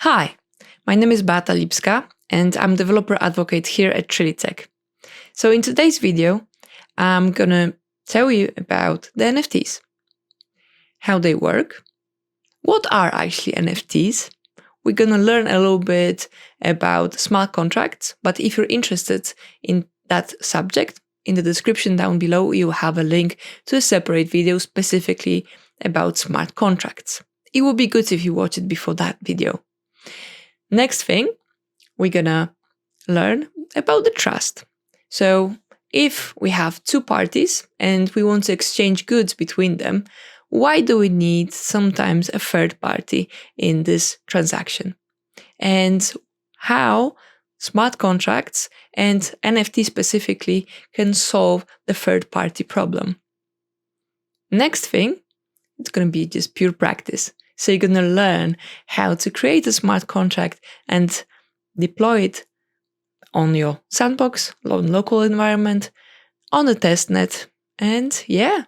Hi, my name is Beata Lipska and I'm developer advocate here at Trilitech. So in today's video, I'm gonna tell you about the NFTs, how they work, what are actually NFTs. We're gonna learn a little bit about smart contracts, but if you're interested in that subject, in the description down below, you'll have a link to a separate video specifically about smart contracts. It would be good if you watch it before that video. Next thing, we're gonna learn about the trust. So if we have two parties and we want to exchange goods between them, why do we need sometimes a third party in this transaction? And how smart contracts and NFT specifically can solve the third party problem. Next thing, it's going to be just pure practice. So you're going to learn how to create a smart contract and deploy it on your sandbox, on local environment, on the testnet. And yeah,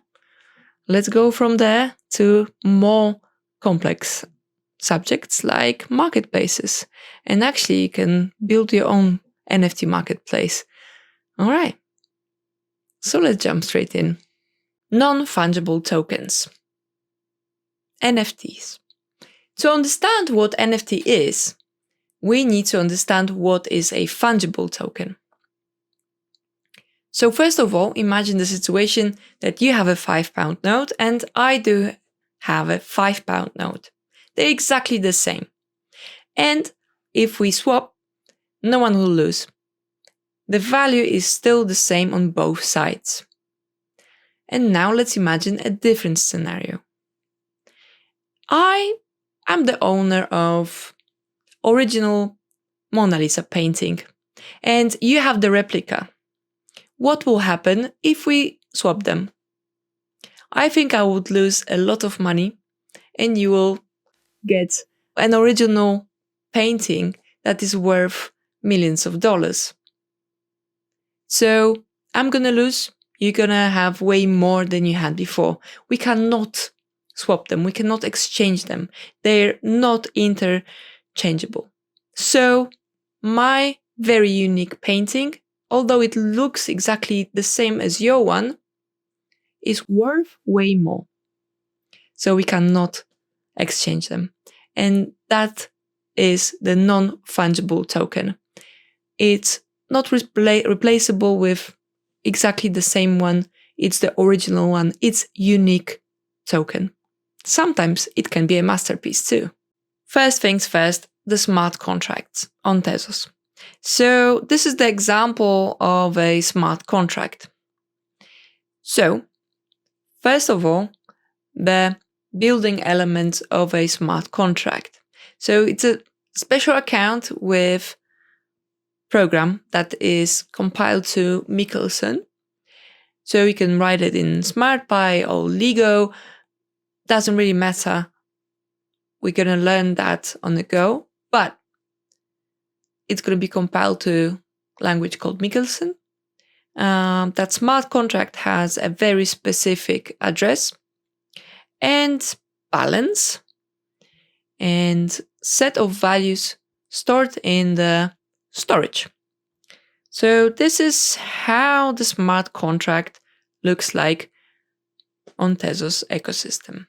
let's go from there to more complex subjects like marketplaces. And actually, you can build your own NFT marketplace. All right. So let's jump straight in. Non-Fungible Tokens. NFTs. To understand what NFT is, we need to understand what is a fungible token. So first of all, imagine the situation that you have a £5 note and I do have a £5 note. They're exactly the same. And if we swap, no one will lose. The value is still the same on both sides. And now let's imagine a different scenario. I am the owner of original Mona Lisa painting and you have the replica. What will happen if we swap them? I think I would lose a lot of money and you will get an original painting that is worth millions of dollars. So I'm gonna lose, you're gonna have way more than you had before. We cannot swap them, we cannot exchange them. They're not interchangeable. So my very unique painting, although it looks exactly the same as your one, is worth way more. So we cannot exchange them. And that is the non-fungible token. It's not replaceable with exactly the same one. It's the original one. It's unique token. Sometimes it can be a masterpiece too. First things first, the smart contracts on Tezos. So this is the example of a smart contract. So first of all, the building elements of a smart contract. So it's a special account with program that is compiled to Michelson. So you can write it in SmartPy or Lego. Doesn't really matter. We're going to learn that on the go, but it's going to be compiled to language called Michelson. That smart contract has a very specific address and balance and set of values stored in the storage. So this is how the smart contract looks like on Tezos ecosystem.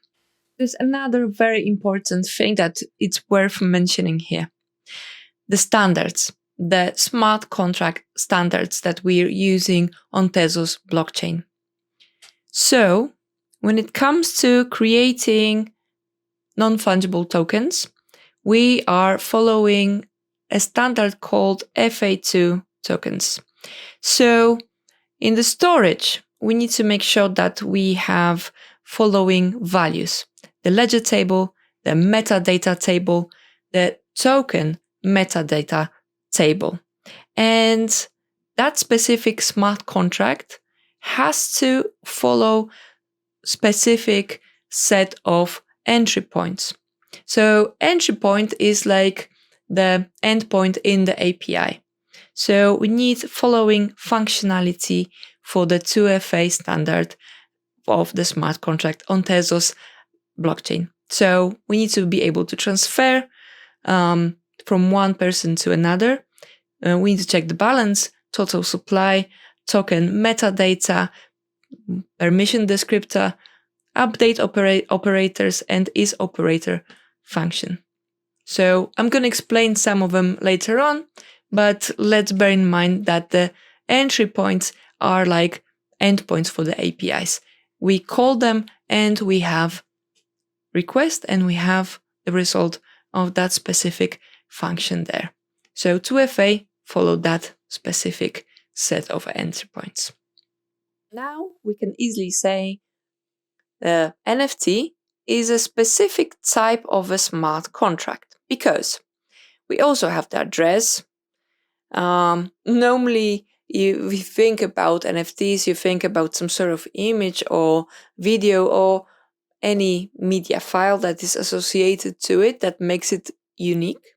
There's another very important thing that it's worth mentioning here. The standards, the smart contract standards that we're using on Tezos blockchain. So when it comes to creating non-fungible tokens, we are following a standard called FA2 tokens. So in the storage, we need to make sure that we have following values: the ledger table, the metadata table, the token metadata table. And that specific smart contract has to follow specific set of entry points. So entry point is like the endpoint in the API. So we need following functionality for the 2FA standard of the smart contract on Tezos blockchain. So we need to be able to transfer from one person to another. We need to check the balance, total supply, token metadata, permission descriptor, update operators, and isOperator function. So I'm going to explain some of them later on, but let's bear in mind that the entry points are like endpoints for the APIs. We call them and we have request and we have the result of that specific function there. So 2FA follow that specific set of entry points. Now we can easily say the NFT is a specific type of a smart contract because we also have the address. Normally, if you think about NFTs, you think about some sort of image or video or any media file that is associated to it that makes it unique.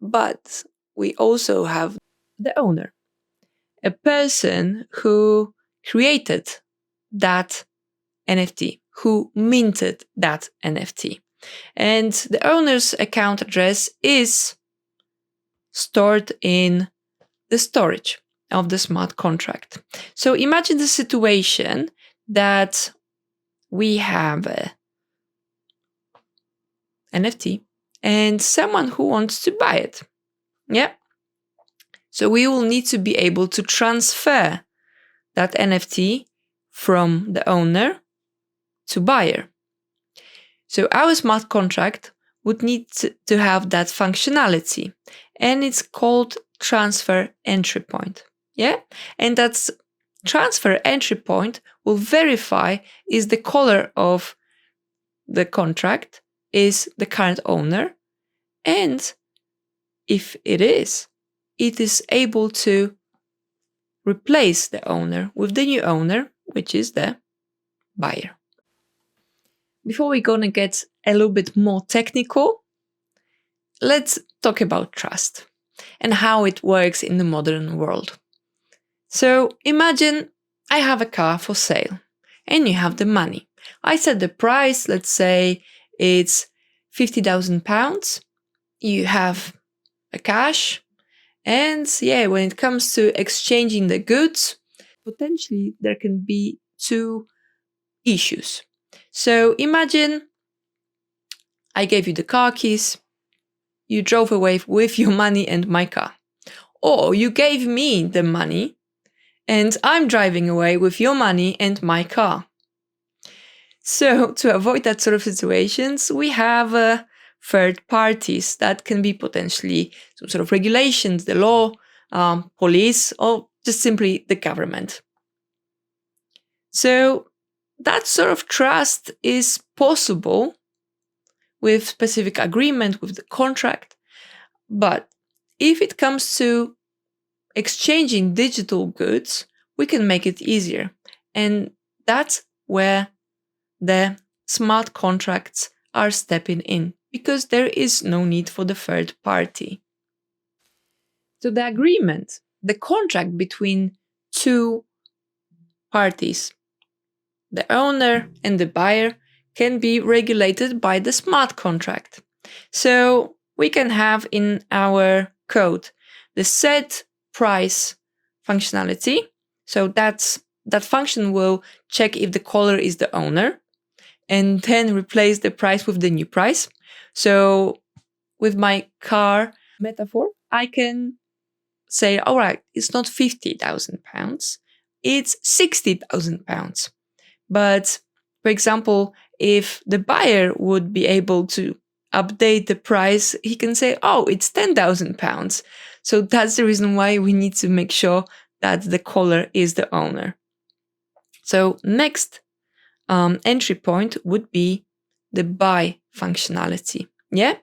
But we also have the owner, a person who created that NFT, who minted that NFT. And the owner's account address is stored in the storage of the smart contract. So imagine the situation that we have an NFT and someone who wants to buy it. Yeah. So we will need to be able to transfer that NFT from the owner to buyer. So our smart contract would need to have that functionality, and it's called transfer entry point. Yeah, and that's transfer entry point will verify is the color of the contract is the current owner, and if it is able to replace the owner with the new owner, which is the buyer. Before we're going to get a little bit more technical, let's talk about trust and how it works in the modern world. So imagine I have a car for sale and you have the money. I set the price, let's say it's £50,000. You have a cash. And yeah, when it comes to exchanging the goods, potentially there can be two issues. So imagine I gave you the car keys, you drove away with your money and my car. Or you gave me the money and I'm driving away with your money and my car. So to avoid that sort of situations, we have third parties that can be potentially some sort of regulations, the law, police, or just simply the government. So that sort of trust is possible with specific agreement with the contract. But if it comes to exchanging digital goods, we can make it easier. And that's where the smart contracts are stepping in, because there is no need for the third party. So the agreement, the contract between two parties, the owner and the buyer, can be regulated by the smart contract. So we can have in our code the set price functionality. So that function will check if the caller is the owner and then replace the price with the new price. So with my car metaphor, I can say, all right, it's not £50,000, it's £60,000. But for example, if the buyer would be able to update the price, he can say, oh, it's £10,000. So that's the reason why we need to make sure that the caller is the owner. So next entry point would be the buy functionality. Yeah.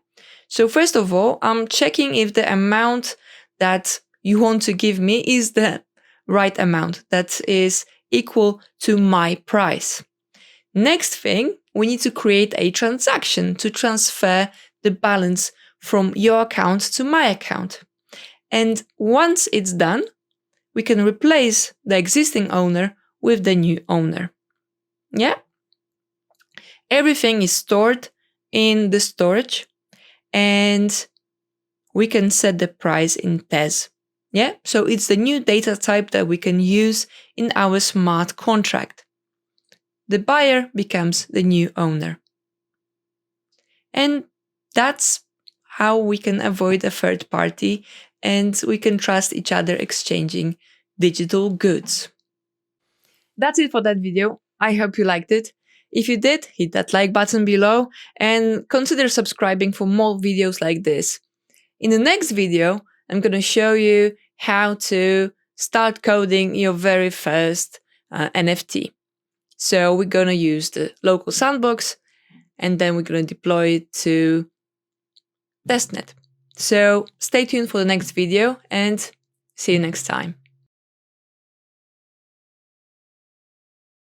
So first of all, I'm checking if the amount that you want to give me is the right amount that is equal to my price. Next thing, we need to create a transaction to transfer the balance from your account to my account. And once it's done, we can replace the existing owner with the new owner. Yeah? Everything is stored in the storage, and we can set the price in Tez. Yeah, so it's the new data type that we can use in our smart contract. The buyer becomes the new owner. And that's how we can avoid a third party and we can trust each other exchanging digital goods. That's it for that video. I hope you liked it. If you did, hit that like button below and consider subscribing for more videos like this. In the next video, I'm going to show you how to start coding your very first NFT. So we're going to use the local sandbox and then we're going to deploy it to testnet. So stay tuned for the next video and see you next time.